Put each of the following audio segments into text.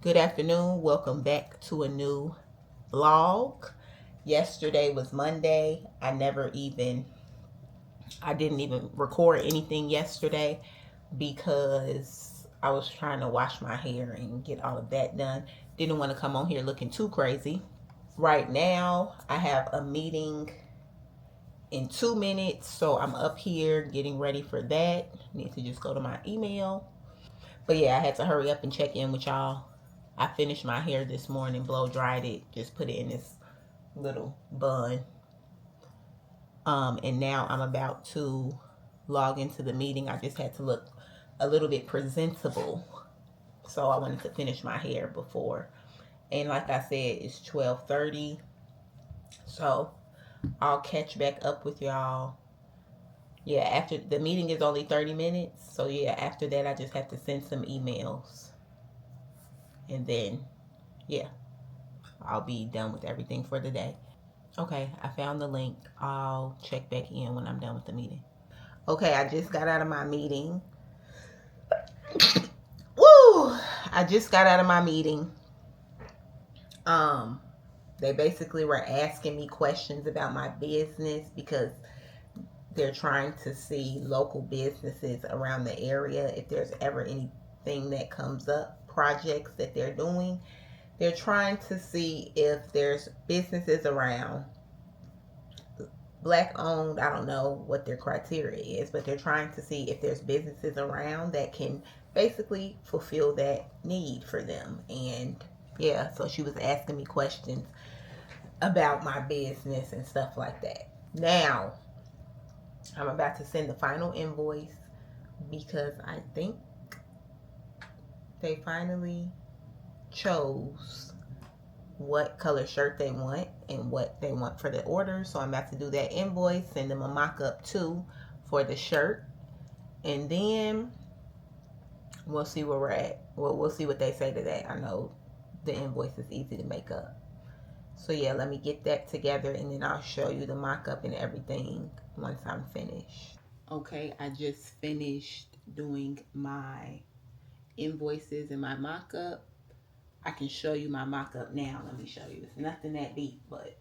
Good afternoon. Welcome back to a new vlog. Yesterday was Monday. I didn't even record anything yesterday because I was trying to wash my hair and get all of that done. Didn't want to come on here looking too crazy. Right now, I have a meeting in 2 minutes, so I'm up here getting ready for that. Need to just go to my email. But yeah, I had to hurry up and check in with y'all. I finished my hair this morning, blow dried it, just put it in this little bun. And now I'm about to log into the meeting. I just had to look a little bit presentable. So I wanted to finish my hair before. And like I said, it's 12:30. So I'll catch back up with y'all. Yeah, after the meeting is only 30 minutes. So yeah, after that I just have to send some emails. And then yeah, I'll be done with everything for the day. Okay, I found the link. I'll check back in when I'm done with the meeting. Okay, I just got out of my meeting. Woo! I just got out of my meeting. They basically were asking me questions about my business because they're trying to see local businesses around the area if there's ever anything that comes up, projects that they're doing. They're trying to see if there's businesses around, black owned. I don't know what their criteria is, but they're trying to see if there's businesses around that can basically fulfill that need for them. And yeah, so she was asking me questions about my business and stuff like that. Now, I'm about to send the final invoice because I think they finally chose what color shirt they want and what they want for the order. So I'm about to do that invoice, send them a mock-up too for the shirt, and then we'll see where we're at. We'll see what they say to that. I know the invoice is easy to make up. So yeah, let me get that together and then I'll show you the mock-up and everything once I'm finished. Okay, I just finished doing my invoices and my mock-up. I can show you my mock-up now. Let me show you. It's nothing that deep, but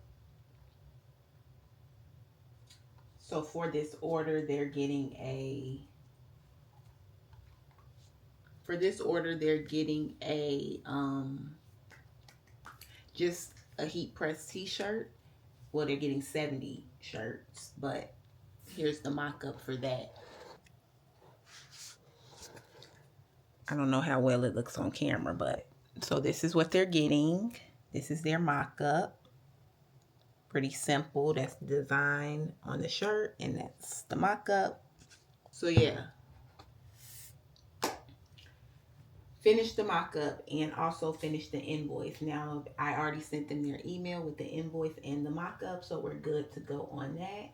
so for this order, they're getting a just a heat press t-shirt. Well, they're getting 70 shirts, but here's the mock-up for that. I don't know how well it looks on camera, but so this is what they're getting. This is their mock-up. Pretty simple. That's the design on the shirt, and that's the mock-up. So yeah, finish the mock-up and also finish the invoice. Now, I already sent them their email with the invoice and the mock-up, so we're good to go on that.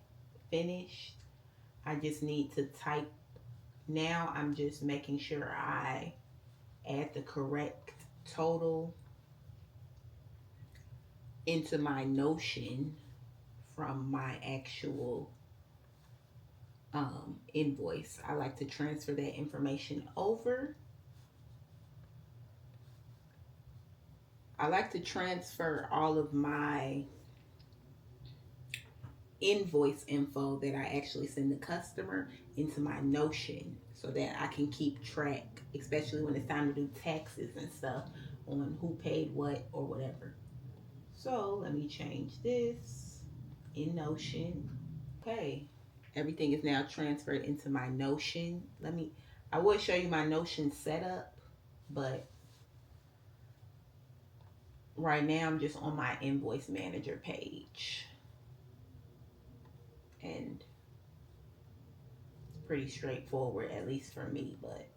Finished. I just need to type. Now I'm just making sure I add the correct total into my Notion from my actual invoice. I like to transfer that information over. I like to transfer all of my invoice info that I actually send the customer into my Notion so that I can keep track, especially when it's time to do taxes and stuff, on who paid what or whatever. So let me change this in Notion. Okay, everything is now transferred into my Notion. I would show you my Notion setup, but right now I'm just on my invoice manager page. And it's pretty straightforward, at least for me, but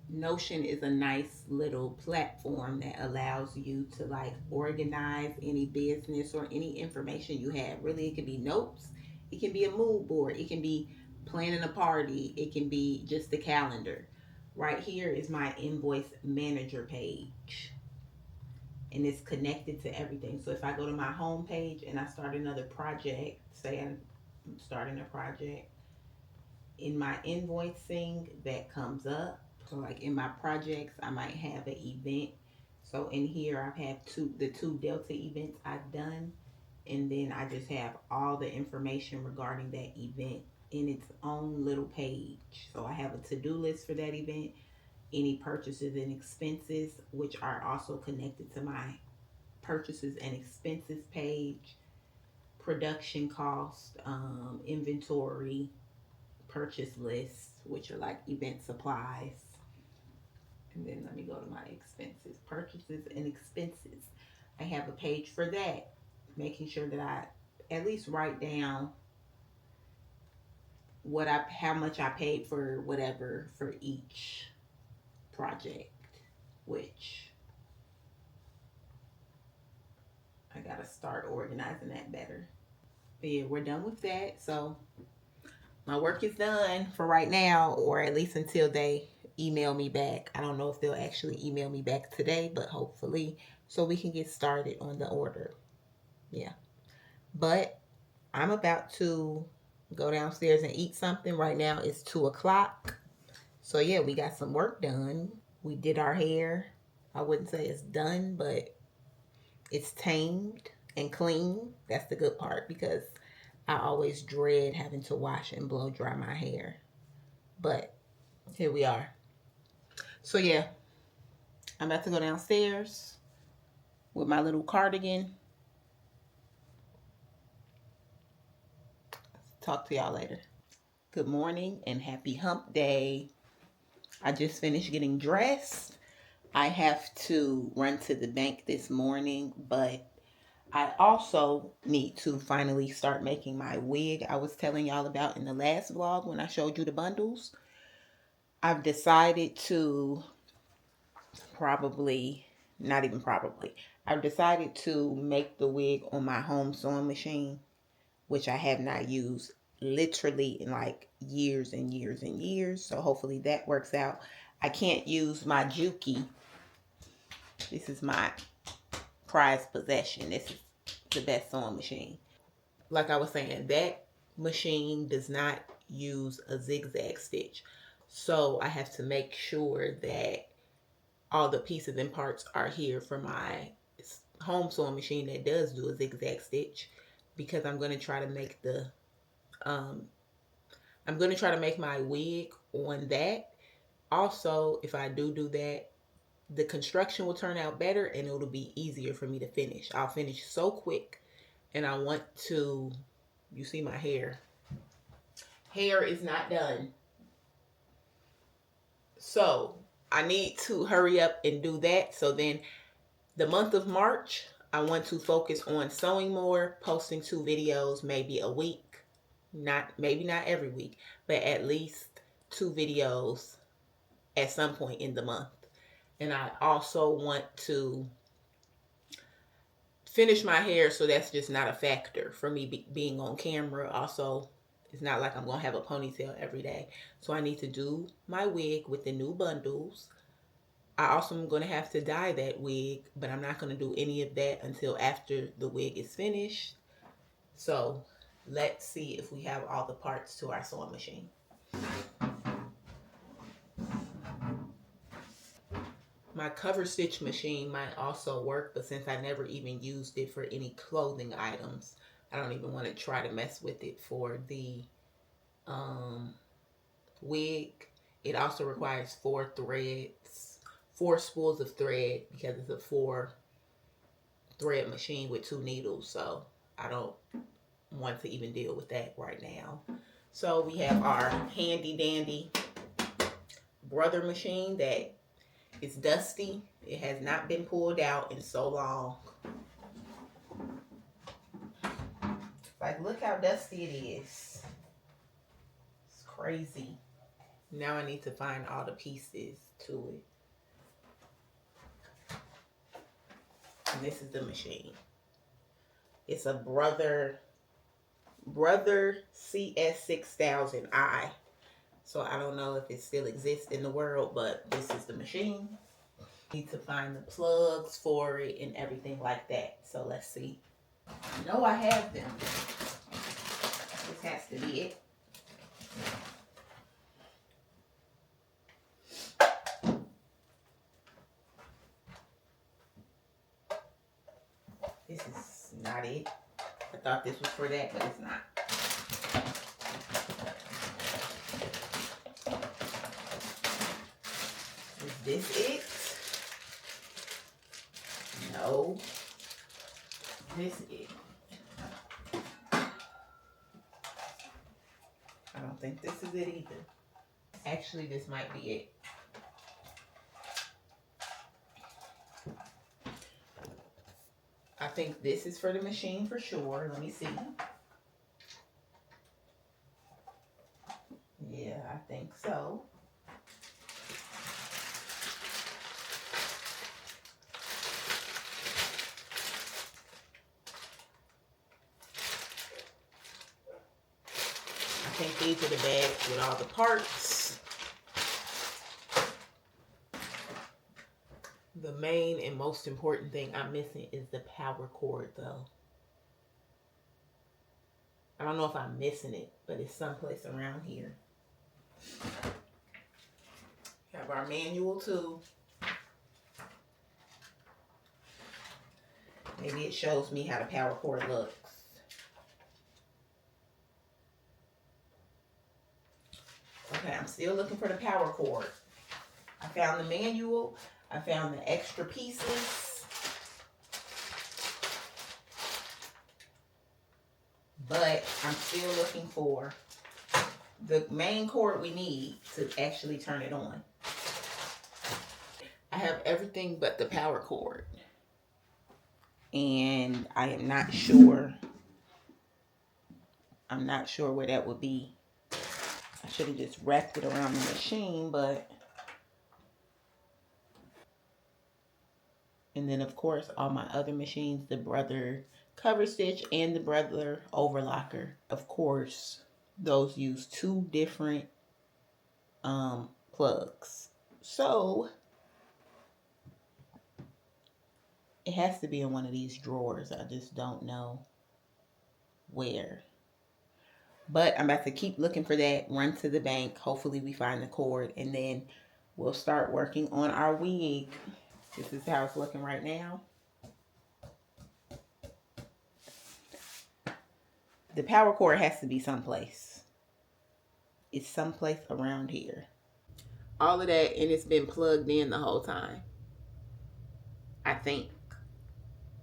Notion is a nice little platform that allows you to like organize any business or any information you have. Really, it can be notes, it can be a mood board, it can be planning a party, it can be just the calendar. Right here is my invoice manager page, and it's connected to everything. So if I go to my home page and I start another project, say I'm starting a project, in my invoicing that comes up, So like in my projects, I might have an event. So in here, I've had the two Delta events I've done. And then I just have all the information regarding that event in its own little page. So I have a to-do list for that event, any purchases and expenses, which are also connected to my purchases and expenses page, production cost, inventory, purchase lists, which are like event supplies. And then let me go to my expenses, purchases and expenses. I have a page for that, making sure that I at least write down how much I paid for whatever for each project, which I gotta start organizing that better. But yeah, we're done with that. So my work is done for right now, or at least until they email me back. I don't know if they'll actually email me back today, but hopefully, so we can get started on the order. Yeah. But I'm about to go downstairs and eat something. Right now it's 2 o'clock. So yeah, we got some work done. We did our hair. I wouldn't say it's done, but it's tamed and clean. That's the good part, because I always dread having to wash and blow dry my hair. But here we are. So yeah, I'm about to go downstairs with my little cardigan. Talk to y'all later. Good morning and happy hump day. I just finished getting dressed. I have to run to the bank this morning, but I also need to finally start making my wig I was telling y'all about in the last vlog when I showed you the bundles. I've decided to I've decided to make the wig on my home sewing machine, which I have not used literally in like years and years and years. So hopefully that works out. I can't use my Juki. This is my prized possession. This is the best sewing machine. Like I was saying, that machine does not use a zigzag stitch. So I have to make sure that all the pieces and parts are here for my home sewing machine that does do a zigzag stitch, because I'm going to try to make my wig on that. Also, if I do that, the construction will turn out better and it'll be easier for me to finish. I'll finish so quick, and I want to, you see my hair. Hair is not done. So I need to hurry up and do that. So then the month of March, I want to focus on sewing more, posting 2 videos, maybe a week. Maybe not every week, but at least 2 videos at some point in the month. And I also want to finish my hair, so that's just not a factor for me being on camera. Also, it's not like I'm going to have a ponytail every day. So I need to do my wig with the new bundles. I also am going to have to dye that wig, but I'm not going to do any of that until after the wig is finished. So let's see if we have all the parts to our sewing machine. My cover stitch machine might also work, but since I never even used it for any clothing items, I don't even want to try to mess with it for the wig. It also requires 4 threads, 4 spools of thread, because it's a 4 thread machine with 2 needles. So I don't want to even deal with that right now. So we have our handy dandy brother machine that is dusty. It has not been pulled out in so long. Like, look how dusty it is. It's crazy. Now I need to find all the pieces to it. And this is the machine. It's a Brother CS6000i. So I don't know if it still exists in the world, but this is the machine. Need to find the plugs for it and everything like that. So let's see. I know I have them. This has to be it. This is not it. I thought this was for that, but it's not. Is this it? No. This it. I don't think this is it either. Actually, this might be it. I think this is for the machine for sure. Let me see. Yeah, I think so. I think these are the bags with all the parts. The main and most important thing I'm missing is the power cord, though. I don't know if I'm missing it, but it's someplace around here. We have our manual too. Maybe it shows me how the power cord looks. Okay, I'm still looking for the power cord. I found the manual. I found the extra pieces. But I'm still looking for the main cord we need to actually turn it on. I have everything but the power cord. And I am not sure. I'm not sure where that would be. I should have just wrapped it around the machine, but... And then, of course, all my other machines, the Brother cover stitch and the Brother overlocker. Of course, those use two different plugs. So, it has to be in one of these drawers. I just don't know where. But I'm about to keep looking for that, run to the bank. Hopefully we find the cord, and then we'll start working on our wig. This is how it's looking right now. The power cord has to be someplace. It's someplace around here. All of that, and it's been plugged in the whole time. I think.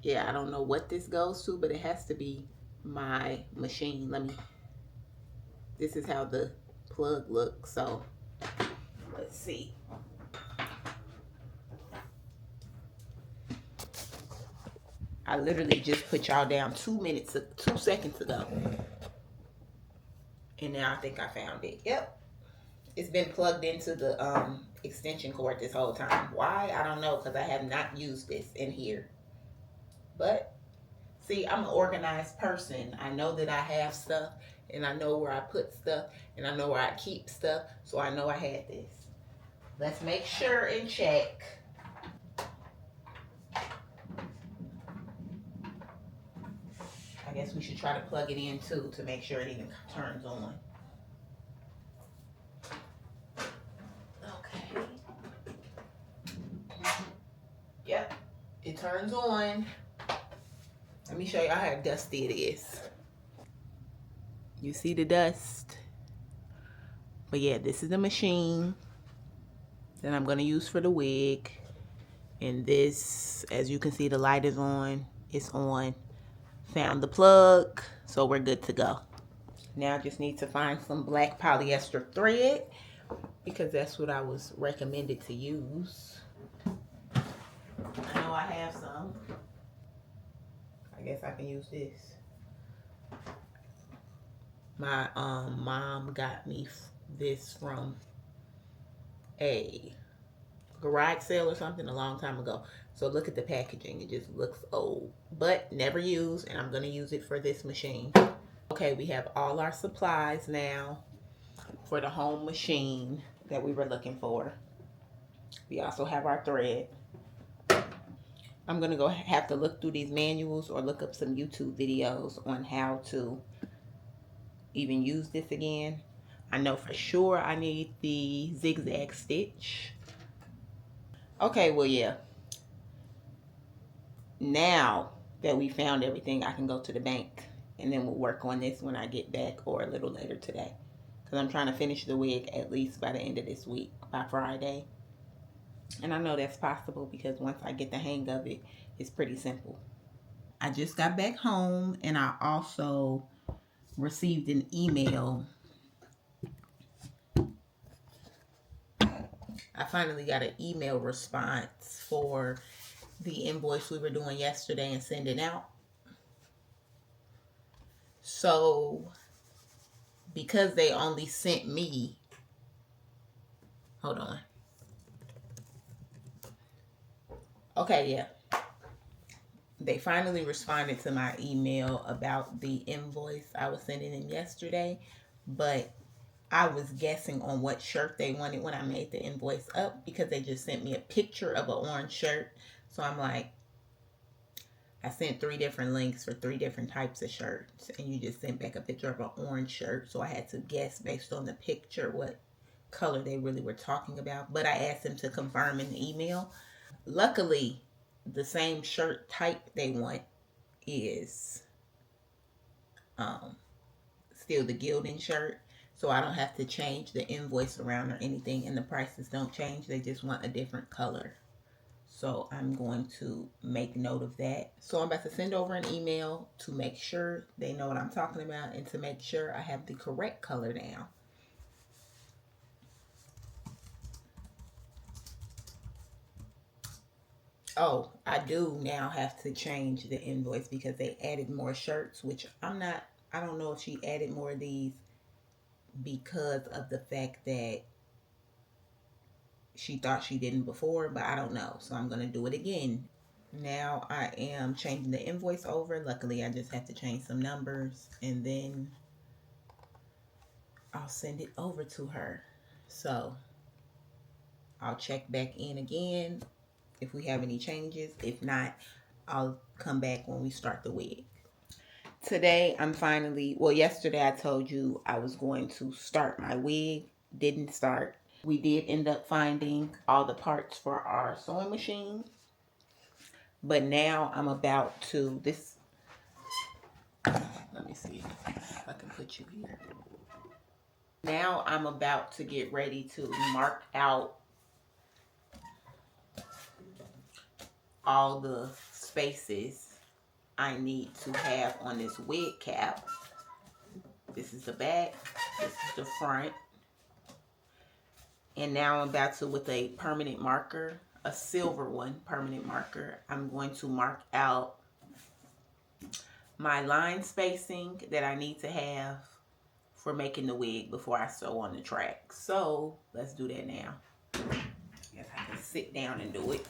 Yeah, I don't know what this goes to, but it has to be my machine. This is how the plug looks, so let's see. I literally just put y'all down 2 seconds ago. And now I think I found it. Yep. It's been plugged into the extension cord this whole time. Why? I don't know, because I have not used this in here. But, see, I'm an organized person. I know that I have stuff, and I know where I put stuff, and I know where I keep stuff, so I know I had this. Let's make sure and check. I guess we should try to plug it in too to make sure it even turns on. Okay. Yep, it turns on. Let me show you how dusty it is. You see the dust? But yeah, this is the machine that I'm gonna use for the wig. And this, as you can see, the light is on. It's on. Found the plug, so we're good to go. Now I just need to find some black polyester thread because that's what I was recommended to use. I know I have some. I guess I can use this. My mom got me this from a garage sale or something a long time ago. So look at the packaging. It just looks old, but never used, and I'm going to use it for this machine. Okay, we have all our supplies now for the home machine that we were looking for. We also have our thread. I'm going to have to look through these manuals or look up some YouTube videos on how to even use this again. I know for sure I need the zigzag stitch. Okay, well, yeah. Now that we found everything, I can go to the bank and then we'll work on this when I get back or a little later today. Because I'm trying to finish the wig at least by the end of this week, by Friday. And I know that's possible because once I get the hang of it, it's pretty simple. I just got back home and I also received an email. I finally got an email response for the invoice we were doing yesterday and sending out. So, because they only sent me, hold on. Okay, yeah. They finally responded to my email about the invoice I was sending them yesterday, but I was guessing on what shirt they wanted when I made the invoice up because they just sent me a picture of an orange shirt. So I'm like, I sent 3 different links for 3 different types of shirts, and you just sent back a picture of an orange shirt. So I had to guess based on the picture what color they really were talking about. But I asked them to confirm in the email. Luckily, the same shirt type they want is still the gilding shirt. So I don't have to change the invoice around or anything, and the prices don't change. They just want a different color. So I'm going to make note of that. So I'm about to send over an email to make sure they know what I'm talking about and to make sure I have the correct color down. Oh, I do now have to change the invoice because they added more shirts, which I don't know if she added more of these because of the fact that she thought she didn't before, but I don't know. So I'm going to do it again. Now I am changing the invoice over. Luckily, I just have to change some numbers and then I'll send it over to her. So I'll check back in again if we have any changes. If not, I'll come back when we start the wig. Today, yesterday I told you I was going to start my wig. Didn't start. We did end up finding all the parts for our sewing machine. But now I'm about to, let me see if I can put you here. Now I'm about to get ready to mark out all the spaces I need to have on this wig cap. This is the back, this is the front. And now I'm about to, with a permanent marker, a silver one, permanent marker, I'm going to mark out my line spacing that I need to have for making the wig before I sew on the track. So let's do that now. Guess I can sit down and do it.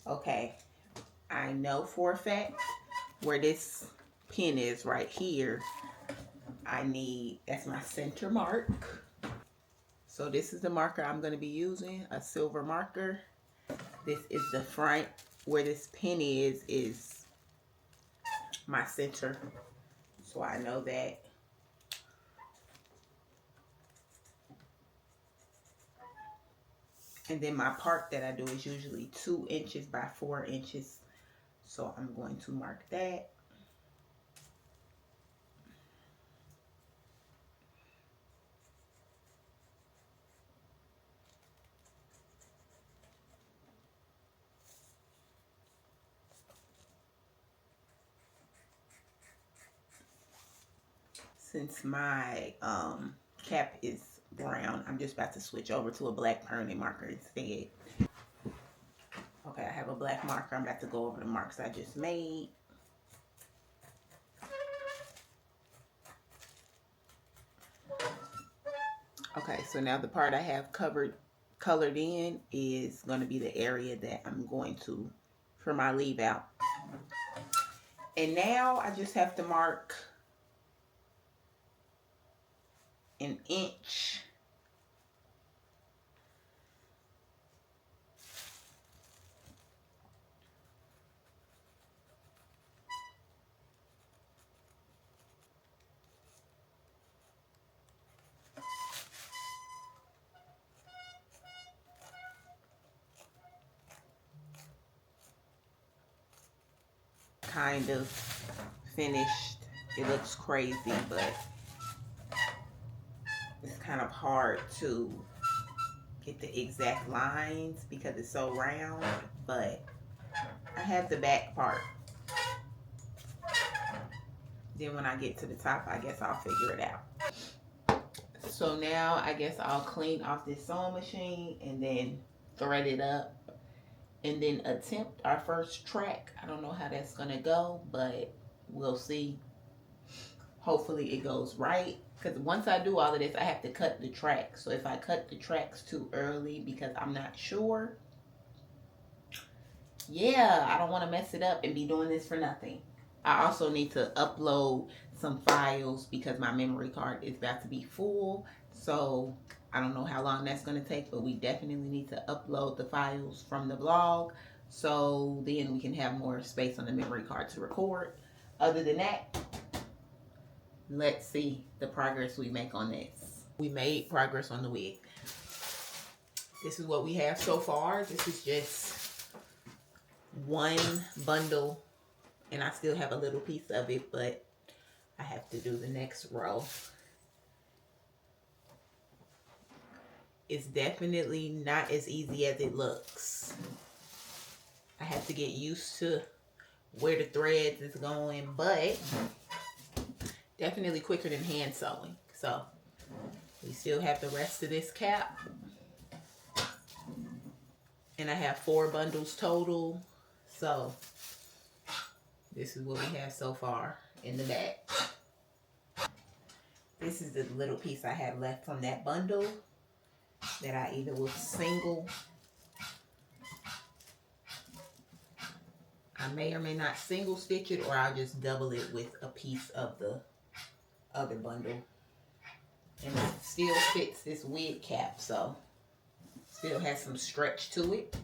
Okay, I know for a fact where this pin is right here. That's my center mark. So this is the marker I'm going to be using, a silver marker. This is the front. Where this pin is my center. So I know that. And then my part that I do is usually 2 inches by 4 inches. So I'm going to mark that. Since my cap is brown, I'm just about to switch over to a black permanent marker instead. Okay, I have a black marker. I'm about to go over the marks I just made. Okay, so now the part I have colored in is going to be the area that I'm going to, for my leave out. And now I just have to mark an inch. kind of finished. It looks crazy, but it's kind of hard to get the exact lines because it's so round, but I have the back part. Then when I get to the top, I guess I'll figure it out. So now I guess I'll clean off this sewing machine and then thread it up and then attempt our first track. I don't know how that's gonna go, but we'll see. Hopefully it goes right, because once I do all of this, I have to cut the tracks. So if I cut the tracks too early because I'm not sure, yeah, I don't want to mess it up and be doing this for nothing. I also need to upload some files because my memory card is about to be full. So I don't know how long that's going to take, but we definitely need to upload the files from the blog so then we can have more space on the memory card to record. Other than that, let's see the progress we make on this. We made progress on the wig. This is what we have so far. This is just one bundle, and I still have a little piece of it, but I have to do the next row. It's definitely not as easy as it looks. I have to get used to where the threads is going, but definitely quicker than hand sewing. So we still have the rest of this cap, and I have 4 bundles total. So this is what we have so far in the back. This is the little piece I have left from that bundle that I either will single. I may or may not single stitch it, or I'll just double it with a piece of the other bundle. And it still fits this wig cap, so still has some stretch to it.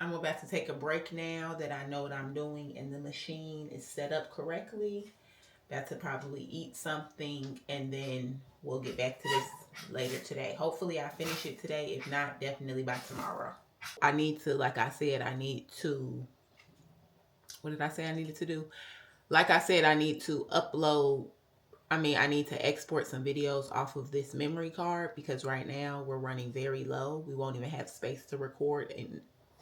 I'm about to take a break now that I know what I'm doing and the machine is set up correctly. About to probably eat something, and then we'll get back to this later today. Hopefully I finish it today. If not, definitely by tomorrow. I need to, like I said, I need to, what did I say I needed to do? Like I said, I need to upload, I need to export some videos off of this memory card, because right now we're running very low. We won't even have space to record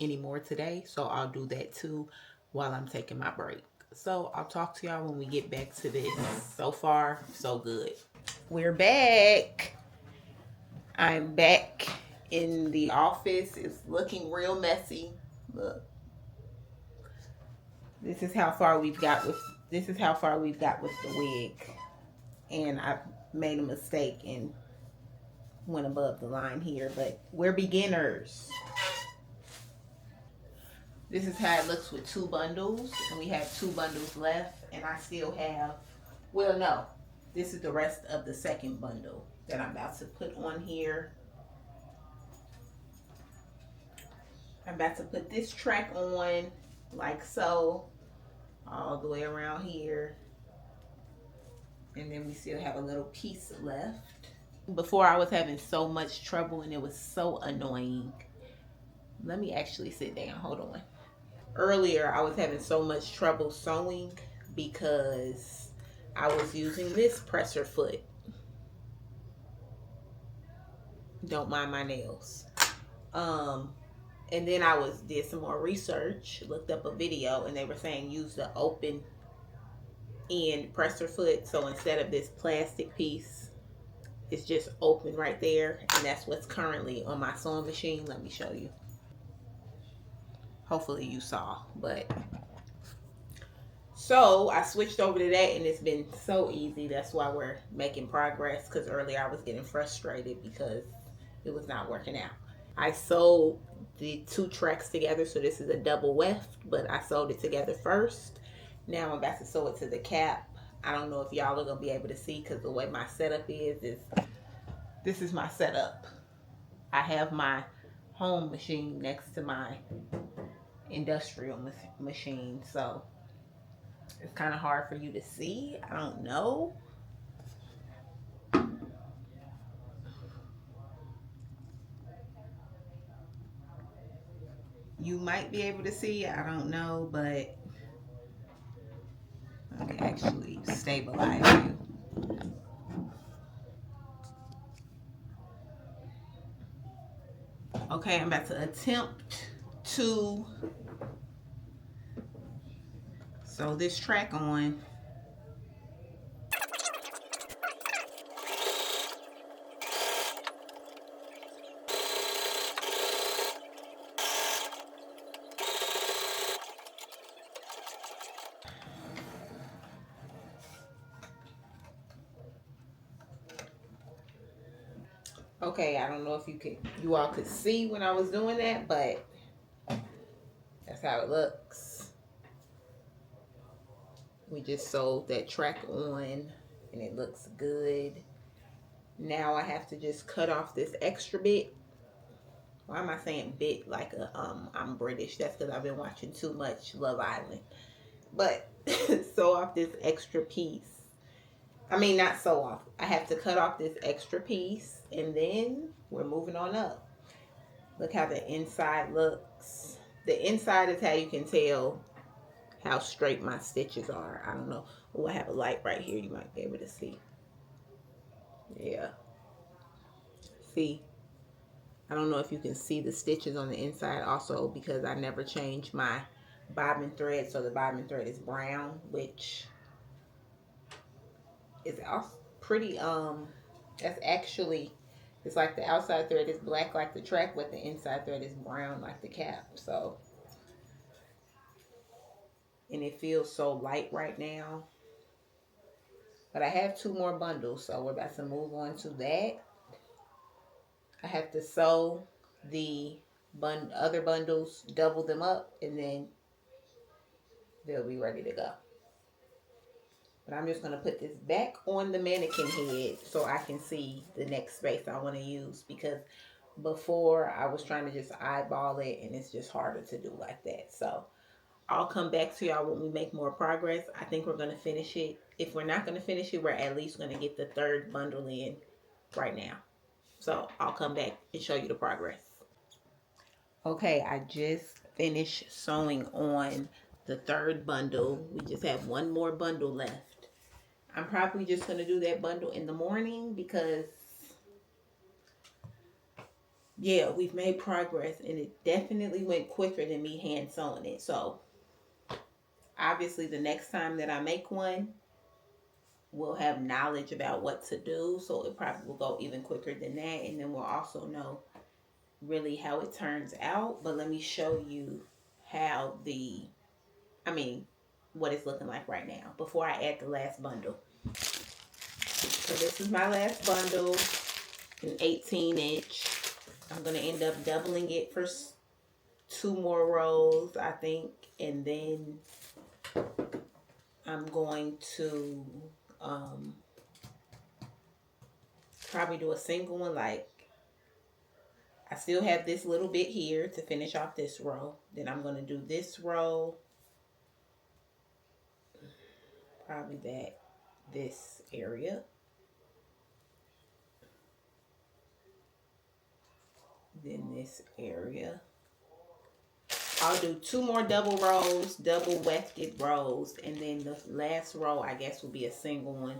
anymore today. So I'll do that too while I'm taking my break. So I'll talk to y'all when we get back to this. So far, so good. We're back. I'm back in the office. It's looking real messy. Look. This is how far we've got with the wig. And I made a mistake and went above the line here, but we're beginners. This is how it looks with 2 bundles, and we have 2 bundles left, and I still have, well, no, this is the rest of the second bundle that I'm about to put on here. I'm about to put this track on like so, all the way around here, and then we still have a little piece left. Before I was having so much trouble and it was so annoying. Let me actually sit down, hold on. Earlier I was having so much trouble sewing because I was using this presser foot. Don't mind my nails. And then I did some more research, looked up a video, and they were saying use the open end presser foot. So instead of this plastic piece, it's just open right there, and that's what's currently on my sewing machine. Let me show you. Hopefully you saw, but so I switched over to that, and it's been so easy. That's why we're making progress, because earlier I was getting frustrated because it was not working out. I sewed the 2 tracks together, so this is a double weft, but I sewed it together first. Now I'm about to sew it to the cap. I don't know if y'all are gonna be able to see, because the way my setup is this is my setup. I have my home machine next to my industrial machine, so it's kind of hard for you to see. I don't know. you might be able to see, I don't know, but let me actually stabilize you. Okay, I'm about to attempt to sew this track on. Okay, I don't know if you all could see when I was doing that, but that's how it looks. We just sewed that track on and it looks good. Now I have to just cut off this extra bit. Why am I saying bit like I'm British? That's because I've been watching too much Love Island. But sew off this extra piece. I mean, not sew off. I have to cut off this extra piece and then we're moving on up. Look how the inside looks. The inside is how you can tell how straight my stitches are. I don't know. Oh, I have a light right here. You might be able to see. Yeah. See? I don't know if you can see the stitches on the inside also because I never changed my bobbin thread. So the bobbin thread is brown, which is pretty, that's actually, it's like the outside thread is black like the track, but the inside thread is brown like the cap. So, and it feels so light right now. But I have 2 more bundles, so we're about to move on to that. I have to sew the other bundles, double them up, and then they'll be ready to go. But I'm just going to put this back on the mannequin head so I can see the next space I want to use, because before I was trying to just eyeball it and it's just harder to do like that. So I'll come back to y'all when we make more progress. I think we're going to finish it. If we're not going to finish it, we're at least going to get the 3rd bundle in right now. So I'll come back and show you the progress. Okay, I just finished sewing on the 3rd bundle. We just have 1 more bundle left. I'm probably just going to do that bundle in the morning because, yeah, we've made progress and it definitely went quicker than me hand sewing it. So obviously the next time that I make one, we'll have knowledge about what to do. So it probably will go even quicker than that. And then we'll also know really how it turns out. But let me show you how what it's looking like right now before I add the last bundle. So this is my last bundle, an 18-inch. I'm going to end up doubling it for 2 more rows, I think. And then I'm going to probably do a single one. Like, I still have this little bit here to finish off this row. Then I'm going to do this row. Probably this area. Then this area. I'll do 2 more double rows, double wefted rows, and then the last row I guess will be a single one,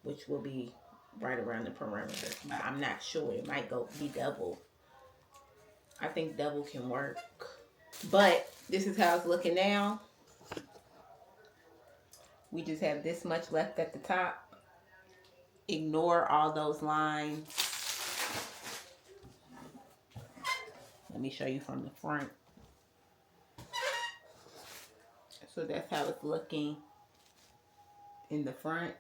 which will be right around the perimeter. But I'm not sure. It might be double. I think double can work. But this is how it's looking now. We just have this much left at the top. Ignore all those lines. Let me show you from the front. So that's how it's looking in the front.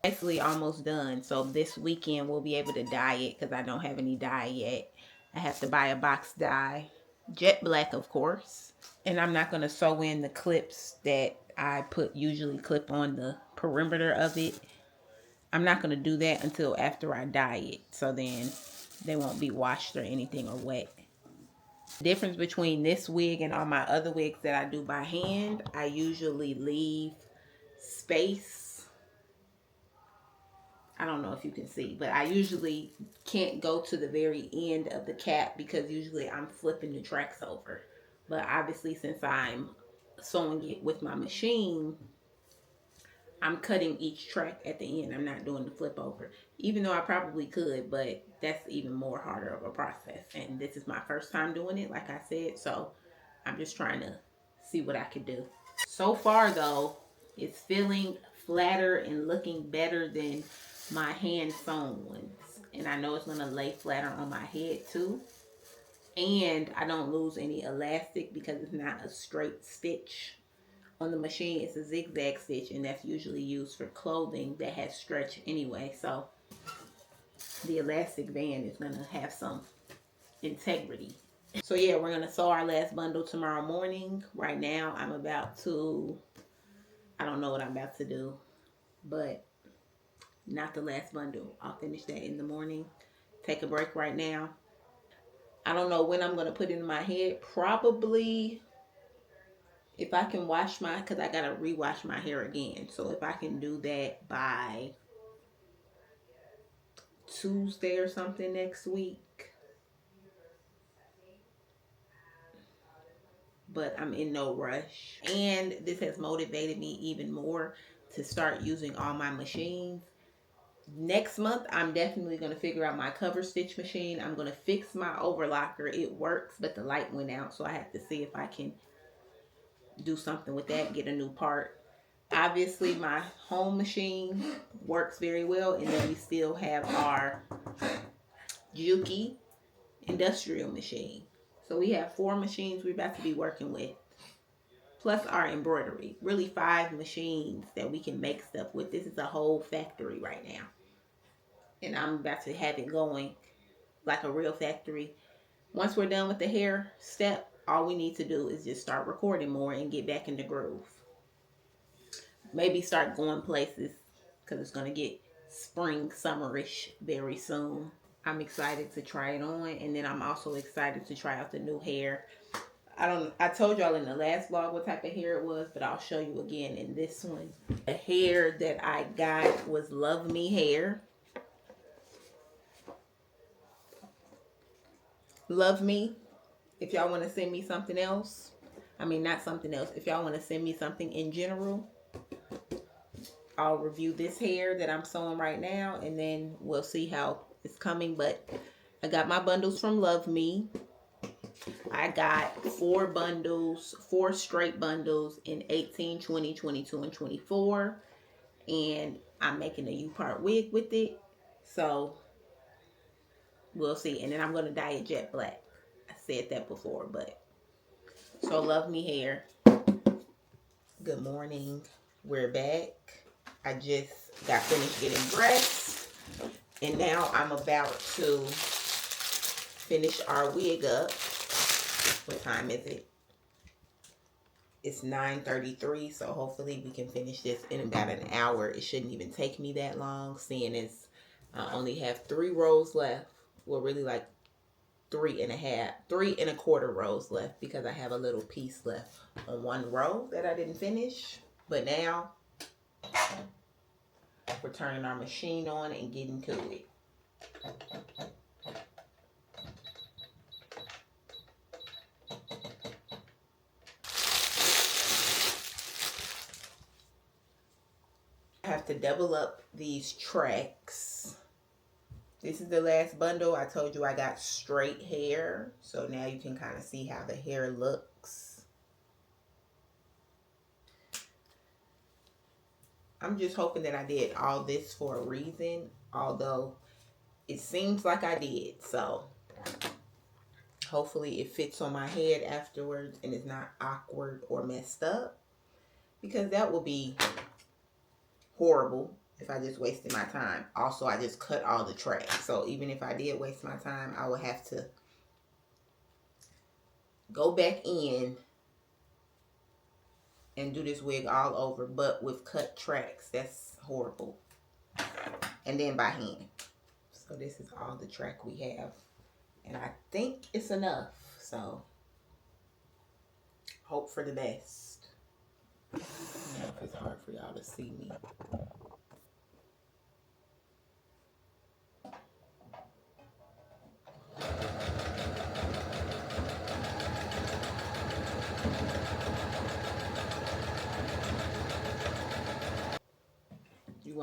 Basically almost done. So this weekend we'll be able to dye it because I don't have any dye yet. I have to buy a box dye. Jet black, of course. And I'm not going to sew in the clips that I usually clip on the perimeter of it. I'm not going to do that until after I dye it. So then they won't be washed or anything or wet. The difference between this wig and all my other wigs that I do by hand, I usually leave space. I don't know if you can see, but I usually can't go to the very end of the cap because usually I'm flipping the tracks over. But obviously, since I'm sewing it with my machine, I'm cutting each track at the end. I'm not doing the flip over, even though I probably could, but that's even more harder of a process. And this is my first time doing it, like I said, so I'm just trying to see what I can do. So far, though, it's feeling flatter and looking better than my hand sewn ones. And I know it's going to lay flatter on my head too. And I don't lose any elastic because it's not a straight stitch. On the machine, it's a zigzag stitch, and that's usually used for clothing that has stretch anyway. So the elastic band is going to have some integrity. So yeah, we're going to sew our last bundle tomorrow morning. Right now, I'm about to, I don't know what I'm about to do, but not the last bundle. I'll finish that in the morning. Take a break right now. I don't know when I'm going to put it in my head. Probably if I can wash my, because I got to rewash my hair again. So if I can do that by Tuesday or something next week. But I'm in no rush. And this has motivated me even more to start using all my machines. Next month, I'm definitely going to figure out my cover stitch machine. I'm going to fix my overlocker. It works, but the light went out. So I have to see if I can do something with that, get a new part. Obviously, my home machine works very well. And then we still have our Juki industrial machine. So we have 4 machines we're about to be working with. Plus our embroidery. Really 5 machines that we can make stuff with. This is a whole factory right now. And I'm about to have it going like a real factory. Once we're done with the hair step, all we need to do is just start recording more and get back in the groove. Maybe start going places because it's going to get spring, summerish very soon. I'm excited to try it on, and then I'm also excited to try out the new hair. I told y'all in the last vlog what type of hair it was, but I'll show you again in this one. The hair that I got was Love Me hair. Love Me. If y'all want to send me something else, I mean not something else, if y'all want to send me something in general, I'll review this hair that I'm sewing right now, and then we'll see how it's coming. But I got my bundles from Love Me. I got 4 bundles, 4 straight bundles in 18, 20, 22, and 24. And I'm making a U-part wig with it. So we'll see. And then I'm going to dye it jet black. I said that before, but so Love Me hair. Good morning. We're back. I just got finished getting dressed. And now I'm about to finish our wig up. What time is it? It's 9:33, so hopefully we can finish this in about an hour. It shouldn't even take me that long, seeing as I only have 3 rows left. Well, really like 3 and a quarter rows left because I have a little piece left on 1 row that I didn't finish. But now we're turning our machine on and getting to it. I have to double up these tracks. This is the last bundle. I told you I got straight hair. So now you can kind of see how the hair looks. I'm just hoping that I did all this for a reason. Although it seems like I did. So hopefully it fits on my head afterwards and it's not awkward or messed up. Because that would be horrible if I just wasted my time. Also, I just cut all the tracks. So even if I did waste my time, I would have to go back in and do this wig all over, but with cut tracks. That's horrible. And then by hand. So this is all the track we have. And I think it's enough. So hope for the best. I don't know if it's hard for y'all to see me.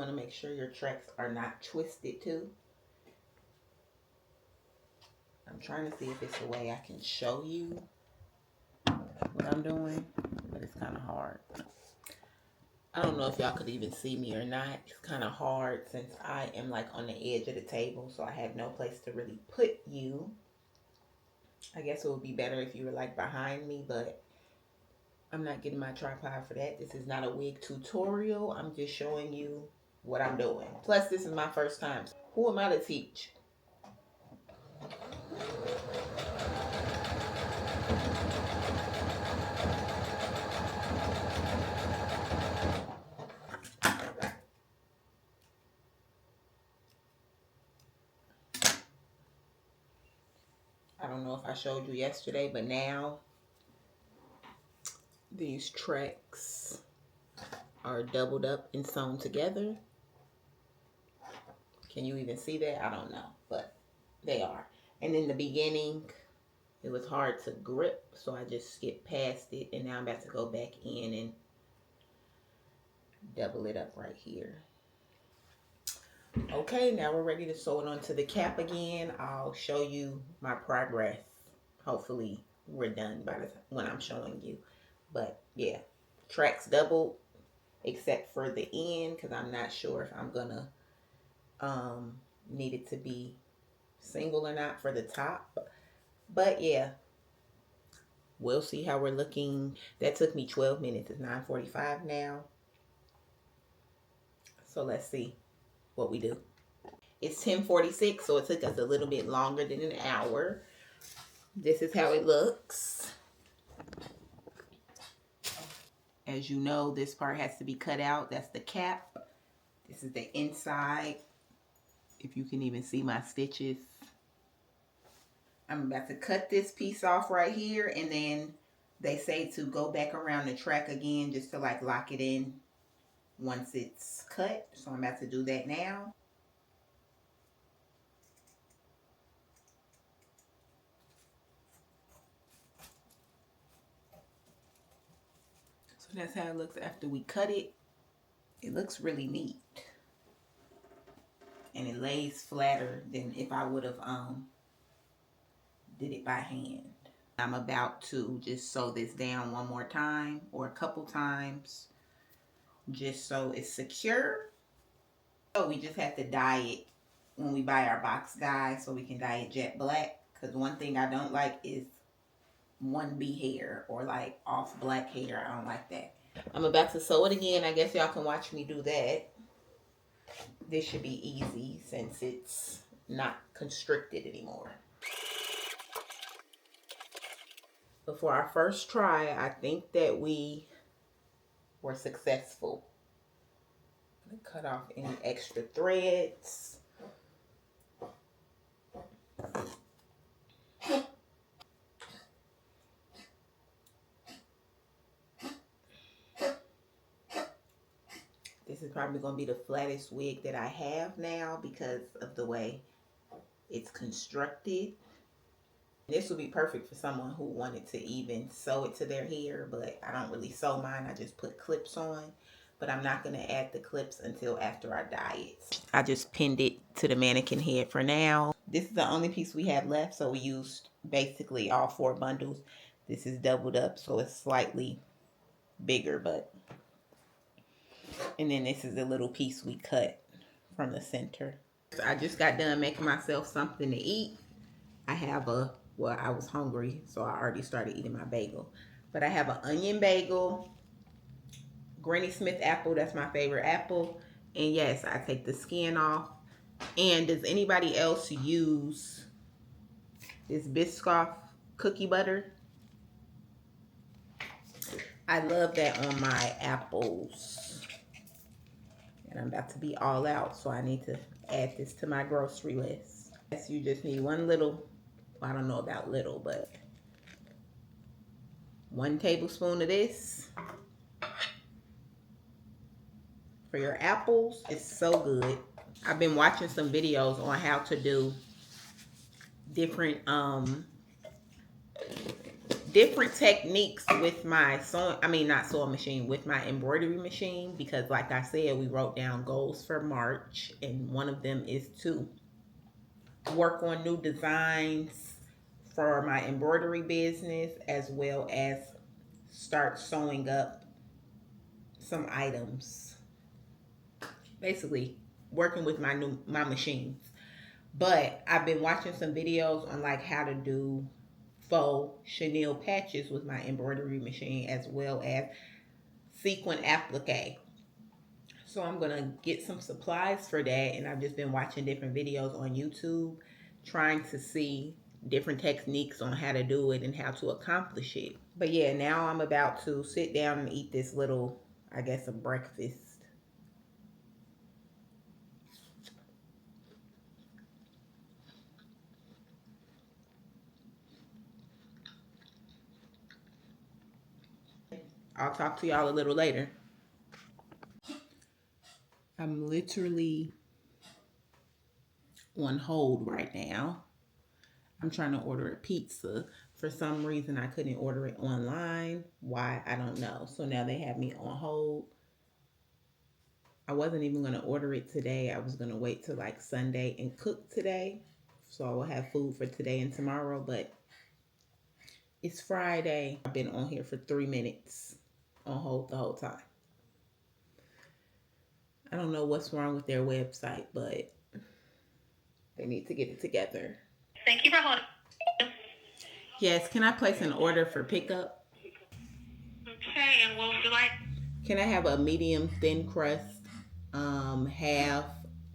want to make sure your tracks are not twisted too. I'm trying to see if it's a way I can show you what I'm doing, but it's kind of hard. I don't know if y'all could even see me or not. It's kind of hard since I am like on the edge of the table, so I have no place to really put you. I guess it would be better if you were like behind me, but I'm not getting my tripod for that. This is not a wig tutorial. I'm just showing you what I'm doing. Plus, this is my first time. Who am I to teach? I don't know if I showed you yesterday, but now these tracks are doubled up and sewn together. Can you even see that? I don't know, but they are. And in the beginning, it was hard to grip, so I just skipped past it, and now I'm about to go back in and double it up right here. Okay, now we're ready to sew it onto the cap again. I'll show you my progress. Hopefully we're done by the time when I'm showing you. But yeah, tracks doubled except for the end, because I'm not sure if I'm gonna need it to be single or not for the top. But yeah, we'll see how we're looking. That took me 12 minutes. It's 9:45 now. So let's see what we do. It's 10:46, so it took us a little bit longer than an hour. This is how it looks. As you know, this part has to be cut out. That's the cap. This is the inside. If you can even see my stitches. I'm about to cut this piece off right here, and then they say to go back around the track again just to like lock it in once it's cut. So I'm about to do that now. So that's how it looks after we cut it. It looks really neat. And it lays flatter than if I would have did it by hand. I'm about to just sew this down one more time or a couple times just so it's secure. So we just have to dye it when we buy our box dye, so we can dye it jet black, because one thing I don't like is 1B hair or like off black hair. I don't like that. I'm about to sew it again. I guess y'all can watch me do that. This should be easy since it's not constricted anymore. But for our first try, I think that we were successful. I'm gonna cut off any extra threads. This is probably going to be the flattest wig that I have now because of the way it's constructed. This would be perfect for someone who wanted to even sew it to their hair, but I don't really sew mine. I just put clips on, but I'm not going to add the clips until after I dye it. I just pinned it to the mannequin head for now. This is the only piece we have left, so we used basically all 4 bundles. This is doubled up, so it's slightly bigger, but... And then this is the little piece we cut from the center. So I just got done making myself something to eat. I have well, I was hungry, so I already started eating my bagel. But I have an onion bagel, Granny Smith apple, that's my favorite apple. And yes, I take the skin off. And does anybody else use this Biscoff cookie butter? I love that on my apples. And I'm about to be all out, so I need to add this to my grocery list. Yes, you just need one little, well, I don't know about little, but 1 tablespoon of this for your apples. It's so good. I've been watching some videos on how to do different different techniques with my sewing, not sewing machine, with my embroidery machine, because like I said, we wrote down goals for March, and one of them is to work on new designs for my embroidery business, as well as start sewing up some items. Basically, working with my machines. But I've been watching some videos on like how to do faux chenille patches with my embroidery machine, as well as sequin applique. So I'm gonna get some supplies for that, and I've just been watching different videos on YouTube, trying to see different techniques on how to do it and how to accomplish it. But yeah, now I'm about to sit down and eat this little, I guess, a breakfast. I'll talk to y'all a little later. I'm literally on hold right now. I'm trying to order a pizza. For some reason, I couldn't order it online. Why? I don't know. So now they have me on hold. I wasn't even going to order it today. I was going to wait till like Sunday and cook today. So I will have food for today and tomorrow. But it's Friday. I've been on here for 3 minutes on hold the whole time. I don't know what's wrong with their website, but they need to get it together. Thank you for holding. Yes, can I place an order for pickup? Okay, and what would you like? Can I have a medium thin crust, half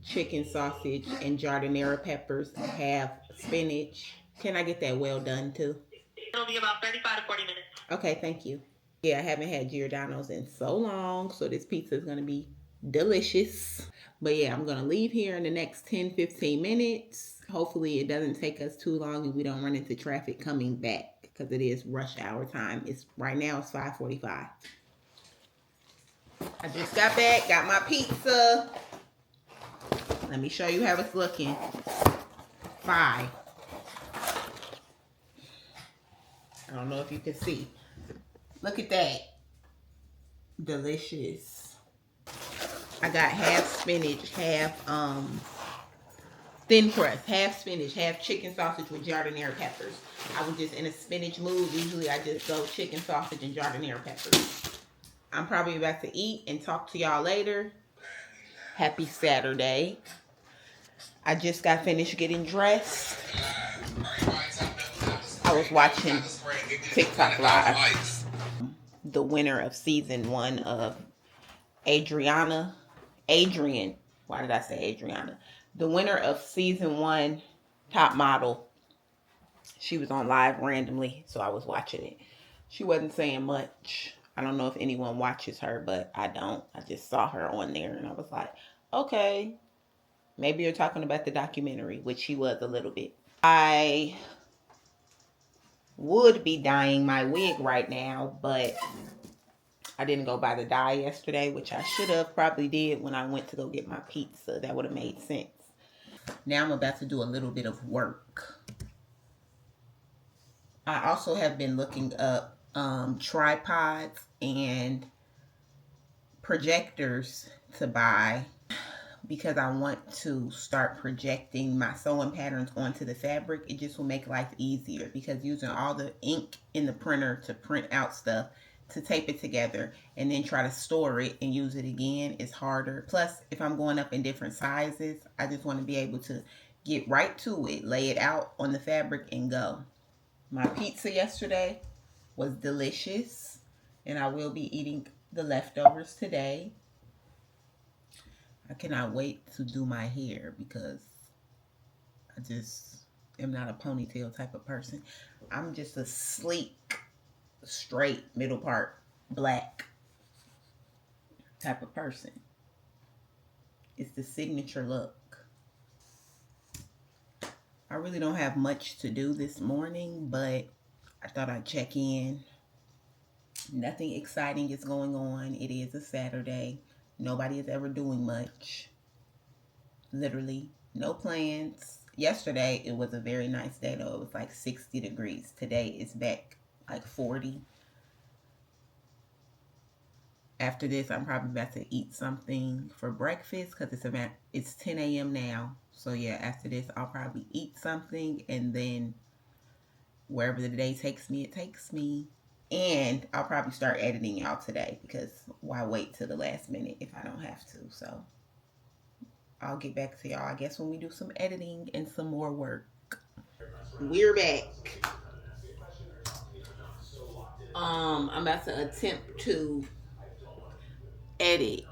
chicken sausage and jardinera peppers, half spinach? Can I get that well done too? It'll be about 35 to 40 minutes. Okay, thank you. Yeah, I haven't had Giordano's in so long, so this pizza is going to be delicious. But yeah, I'm going to leave here in the next 10-15 minutes. Hopefully it doesn't take us too long and we don't run into traffic coming back, because it is rush hour time. Right now it's 5:45. I just got back, got my pizza. Let me show you how it's looking. 5. I don't know if you can see. Look at that. Delicious. I got half spinach, half thin crust, half spinach, half chicken sausage with jardinera peppers. I was just in a spinach mood. Usually I just go chicken sausage and jardinera peppers. I'm probably about to eat and talk to y'all later. Happy Saturday. I just got finished getting dressed. I was watching TikTok Live. The winner of season 1 of Adrian. Why did I say Adriana? The winner of season 1 Top Model. She was on live randomly, so I was watching it. She wasn't saying much. I don't know if anyone watches her, but I don't. I just saw her on there and I was like, okay, maybe you're talking about the documentary, which she was a little bit. I would be dyeing my wig right now, but I didn't go buy the dye yesterday, which I should have probably did when I went to go get my pizza. That would have made sense. Now I'm about to do a little bit of work. I also have been looking up tripods and projectors to buy, because I want to start projecting my sewing patterns onto the fabric. It just will make life easier, because using all the ink in the printer to print out stuff, to tape it together and then try to store it and use it again is harder. Plus, if I'm going up in different sizes, I just want to be able to get right to it, lay it out on the fabric and go. My pizza yesterday was delicious, and I will be eating the leftovers today. I cannot wait to do my hair, because I just am not a ponytail type of person. I'm just a sleek, straight, middle part, black type of person. It's the signature look. I really don't have much to do this morning, but I thought I'd check in. Nothing exciting is going on. It is a Saturday. Nobody is ever doing much. Literally, no plans. Yesterday, it was a very nice day, though. It was like 60 degrees. Today, it's back like 40. After this, I'm probably about to eat something for breakfast because it's 10 a.m. now. So yeah, after this, I'll probably eat something, and then wherever the day takes me, it takes me. And I'll probably start editing out today because why wait till the last minute if I don't have to? So I'll get back to y'all, I guess, when we do some editing and some more work. We're back. I'm about to attempt to edit.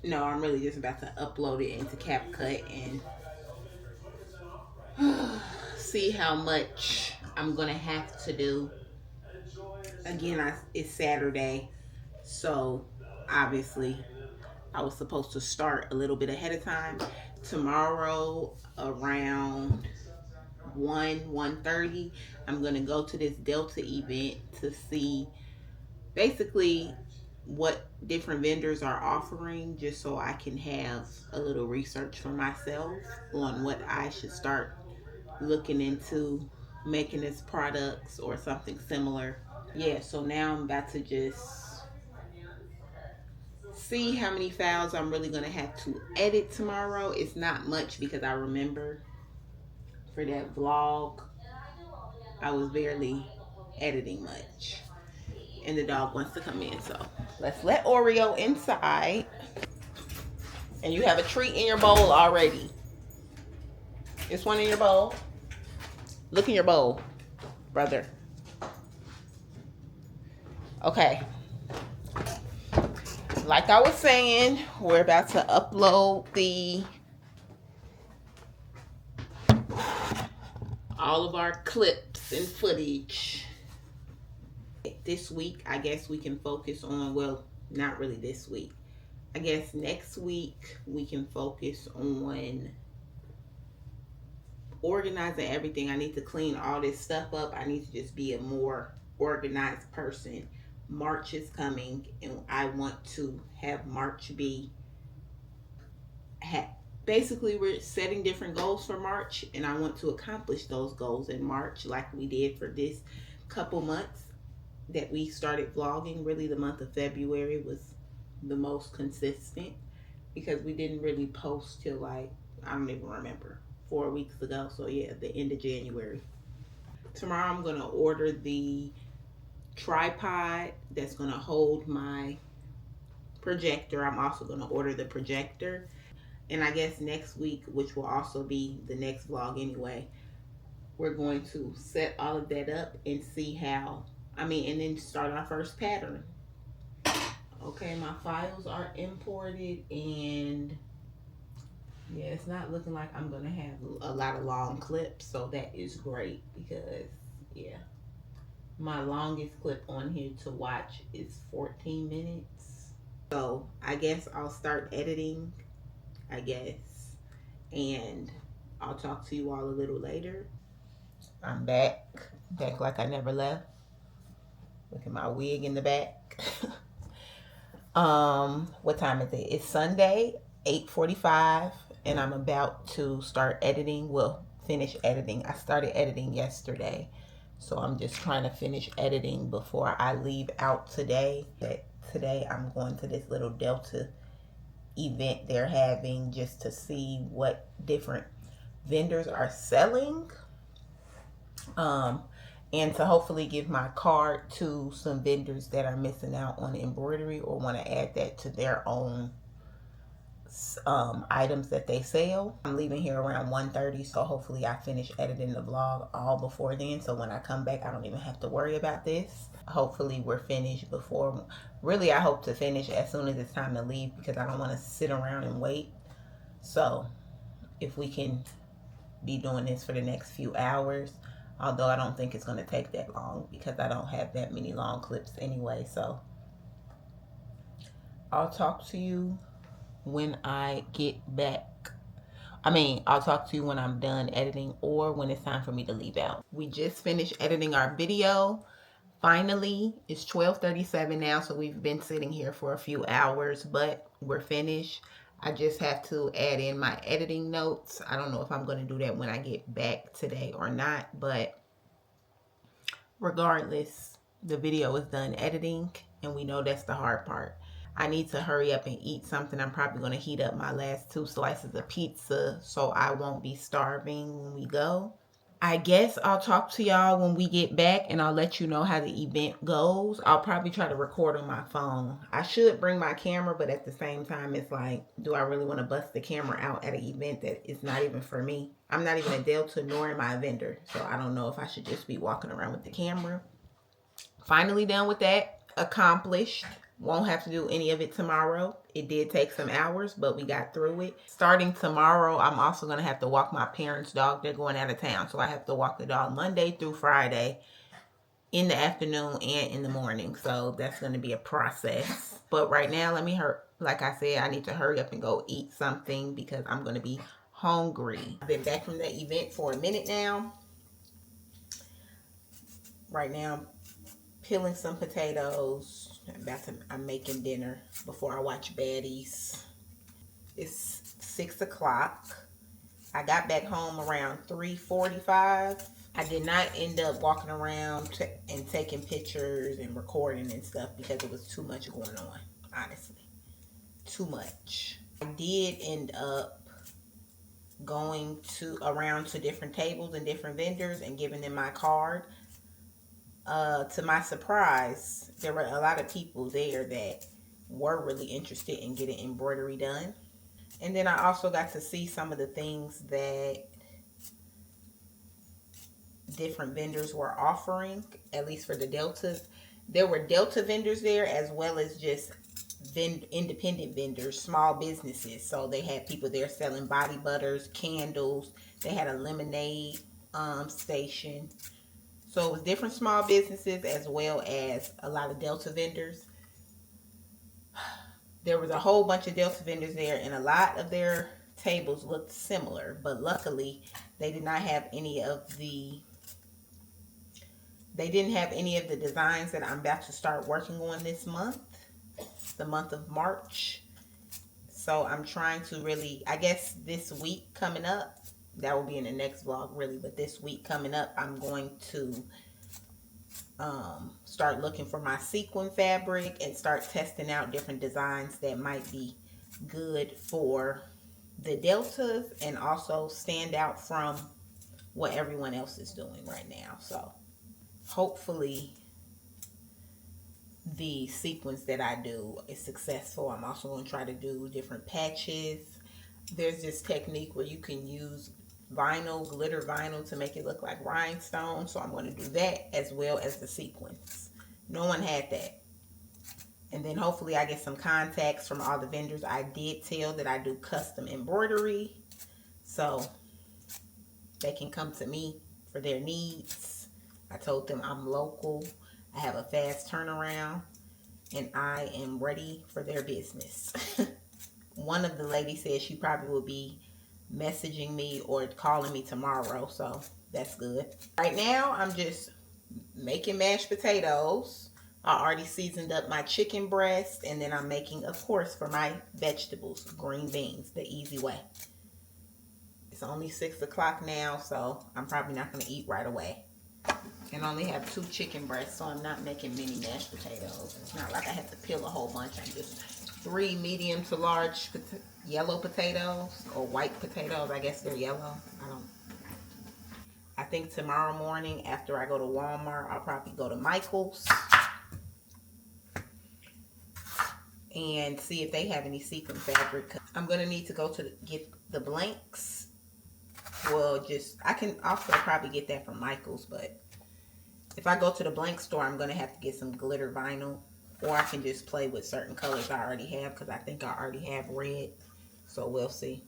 No, I'm really just about to upload it into CapCut and see how much I'm gonna have to do. Again, it's Saturday, so obviously I was supposed to start a little bit ahead of time. Tomorrow around 1:30, I'm gonna go to this Delta event to see basically what different vendors are offering, just so I can have a little research for myself on what I should start looking into making as products or something similar. Yeah, so now I'm about to just see how many files I'm really going to have to edit tomorrow. It's not much because I remember for that vlog, I was barely editing much. And the dog wants to come in, so let's let Oreo inside. And you have a treat in your bowl already. It's one in your bowl. Look in your bowl, brother. Okay. Like I was saying, we're about to upload all of our clips and footage. This week, I guess we can focus on, well, not really this week. I guess next week we can focus on organizing everything. I need to clean all this stuff up. I need to just be a more organized person. March is coming, and I want to have March be basically, we're setting different goals for March, and I want to accomplish those goals in March like we did for this couple months that we started vlogging. Really, the month of February was the most consistent because we didn't really post till like, I don't even remember, 4 weeks ago. So yeah, the end of January. Tomorrow I'm going to order the tripod that's going to hold my projector. I'm also going to order the projector. And I guess next week, which will also be the next vlog anyway, we're going to set all of that up and see how, and then start our first pattern. Okay, my files are imported, and yeah, it's not looking like I'm gonna have a lot of long clips, so that is great because yeah, my longest clip on here to watch is 14 minutes. So I guess I'll start editing, I guess, and I'll talk to you all a little later. I'm back like I never left. Look at my wig in the back. What time is it? It's Sunday, 8:45, and I'm about to start editing. Well, finish editing. I started editing yesterday, so I'm just trying to finish editing before I leave out today. Today I'm going to this little Delta event they're having just to see what different vendors are selling. And to hopefully give my card to some vendors that are missing out on embroidery or want to add that to their own items that they sell. I'm leaving here around 1:30, so hopefully I finish editing the vlog all before then, so when I come back I don't even have to worry about this. Hopefully we're finished before, really I hope to finish as soon as it's time to leave because I don't want to sit around and wait. So if we can be doing this for the next few hours, although I don't think it's going to take that long because I don't have that many long clips anyway. So I'll talk to you when I get back. I'll talk to you when I'm done editing or when it's time for me to leave out. We just finished editing our video. Finally, it's 12:37 now, so we've been sitting here for a few hours, but we're finished. I just have to add in my editing notes. I don't know if I'm going to do that when I get back today or not, but Regardless, the video is done editing, and we know that's the hard part. I need to hurry up and eat something. I'm probably going to heat up my last 2 slices of pizza so I won't be starving when we go. I guess I'll talk to y'all when we get back, and I'll let you know how the event goes. I'll probably try to record on my phone. I should bring my camera, but at the same time, it's like, do I really want to bust the camera out at an event that is not even for me? I'm not even a Delta, nor am I a vendor, so I don't know if I should just be walking around with the camera. Finally done with that. Accomplished. Won't have to do any of it tomorrow. It did take some hours, but we got through it. Starting tomorrow, I'm also going to have to walk my parents' dog. They're going out of town, so I have to walk the dog Monday through Friday in the afternoon and in the morning. So that's going to be a process. But right now, like I said, I need to hurry up and go eat something because I'm going to be hungry. I've been back from the event for a minute now. Right now, peeling some potatoes. I'm making dinner before I watch Baddies. It's 6 o'clock. I got back home around 3:45. I did not end up walking around and taking pictures and recording and stuff because it was too much going on, honestly. Too much. I did end up going around to different tables and different vendors and giving them my card. To my surprise, there were a lot of people there that were really interested in getting embroidery done. And then I also got to see some of the things that different vendors were offering, at least for the Deltas. There were Delta vendors there as well as just independent vendors, small businesses. So they had people there selling body butters, candles. They had a lemonade station. So it was different small businesses as well as a lot of Delta vendors. There was a whole bunch of Delta vendors there, and a lot of their tables looked similar. But luckily, they did not have any of the designs that I'm about to start working on this month, the month of March. So I'm trying to really, I guess this week coming up, that will be in the next vlog really, but this week coming up, I'm going to start looking for my sequin fabric and start testing out different designs that might be good for the Deltas and also stand out from what everyone else is doing right now. So hopefully the sequence that I do is successful. I'm also going to try to do different patches. There's this technique where you can use vinyl, glitter vinyl, to make it look like rhinestones. So I'm going to do that as well as the sequins. No one had that. And then hopefully I get some contacts from all the vendors. I did tell that I do custom embroidery, so they can come to me for their needs. I told them I'm local, I have a fast turnaround, and I am ready for their business. One of the ladies said she probably will be messaging me or calling me tomorrow, so that's good. Right now, I'm just making mashed potatoes. I already seasoned up my chicken breast, and then I'm making, of course, for my vegetables, green beans, the easy way. It's only 6 o'clock now, so I'm probably not going to eat right away. And I only have 2 chicken breasts, so I'm not making many mashed potatoes. It's not like I have to peel a whole bunch. I'm just 3 medium to large yellow potatoes, or white potatoes. I guess they're yellow. I think tomorrow morning after I go to Walmart, I'll probably go to Michael's and see if they have any sequin fabric. I'm going to need to go to get the blanks. Well, I can also probably get that from Michael's, but if I go to the blank store, I'm going to have to get some glitter vinyl, or I can just play with certain colors I already have, because I think I already have red, so we'll see.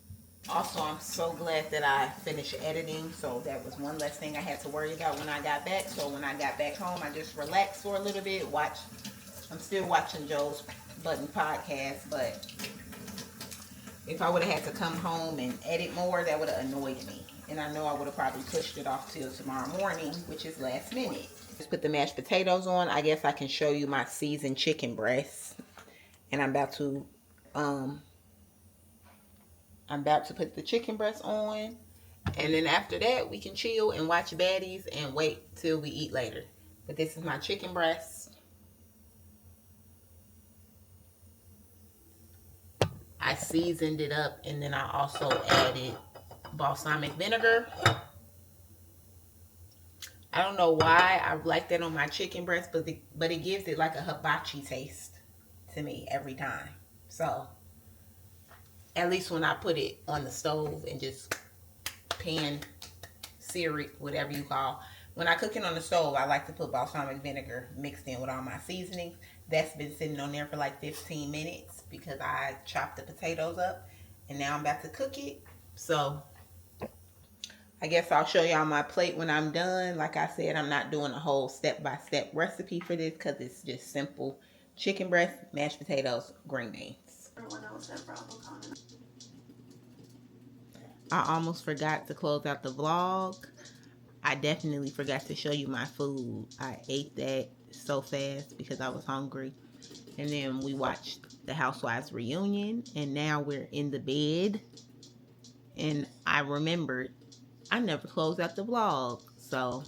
Also, I'm so glad that I finished editing, so that was one less thing I had to worry about when I got back. So when I got back home, I just relaxed for a little bit, I'm still watching Joe's Button podcast, but if I would have had to come home and edit more, that would have annoyed me. And I know I would have probably pushed it off till tomorrow morning, which is last minute. Just put the mashed potatoes on. I guess I can show you my seasoned chicken breasts. And I'm about to put the chicken breasts on. And then after that, we can chill and watch Baddies and wait till we eat later. But this is my chicken breast. I seasoned it up, and then I also added balsamic vinegar. I don't know why I like that on my chicken breast, but it gives it like a hibachi taste to me every time. So at least when I put it on the stove and just pan sear it, whatever you call. When I cook it on the stove, I like to put balsamic vinegar mixed in with all my seasonings. That's been sitting on there for like 15 minutes because I chopped the potatoes up, and now I'm about to cook it. So I guess I'll show y'all my plate when I'm done. Like I said, I'm not doing a whole step-by-step recipe for this because it's just simple chicken breast, mashed potatoes, green beans. I almost forgot to close out the vlog. I definitely forgot to show you my food. I ate that so fast because I was hungry. And then we watched the Housewives reunion, and now we're in the bed. And I remembered I never closed out the vlog. So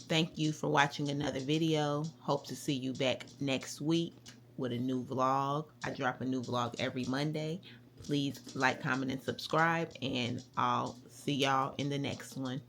thank you for watching another video. Hope to see you back next week with a new vlog. I drop a new vlog every Monday. Please like, comment, and subscribe, and I'll see y'all in the next one.